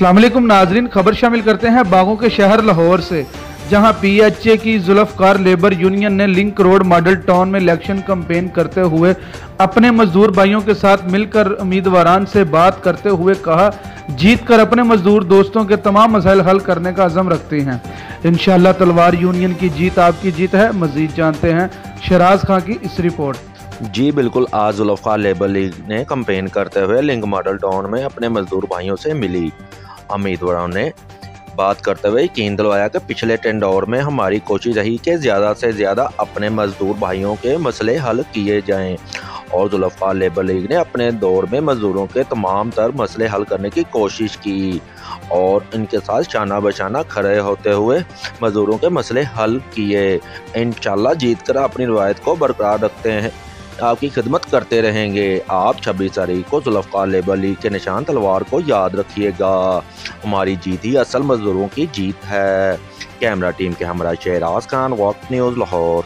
अस्सलाम वालेकुम नाजरीन, खबर शामिल करते हैं बागों के शहर लाहौर से, जहां पीएचए की जुल्फकार लेबर यूनियन ने लिंक रोड मॉडल टाउन में इलेक्शन कैंपेन करते हुए अपने मजदूर भाइयों के साथ मिलकर उम्मीदवारान से बात करते हुए कहा, जीत कर अपने मजदूर दोस्तों के तमाम मसाइल हल करने का अज़म रखते हैं। इंशाअल्लाह तलवार यूनियन की जीत आपकी जीत है। मजीद जानते हैं शराज खां की इस रिपोर्ट। जी बिल्कुल, आज जुल्फकार लेबर लीग ने कैंपेन करते हुए लिंक मॉडल टाउन में अपने मजदूर भाइयों से मिली। उम्मीदवारों ने बात करते हुए यकीन दिलवाया कि पिछले टेंडर में हमारी कोशिश रही कि ज़्यादा से ज़्यादा अपने मजदूर भाइयों के मसले हल किए जाएं और जुल्फकार लेबर लीग ने अपने दौर में मजदूरों के तमाम तर मसले हल करने की कोशिश की और इनके साथ शाना बशाना खड़े होते हुए मजदूरों के मसले हल किए। इंशाल्लाह जीत कर अपनी रवायत को बरकरार रखते हैं, आपकी खिदमत करते रहेंगे। आप 26 तारीख को जुल्फकार लेबर लीग के निशान तलवार को याद रखिएगा। हमारी जीत ही असल मजदूरों की जीत है। कैमरा टीम के हमरा शहराज खान, वक्त न्यूज़ लाहौर।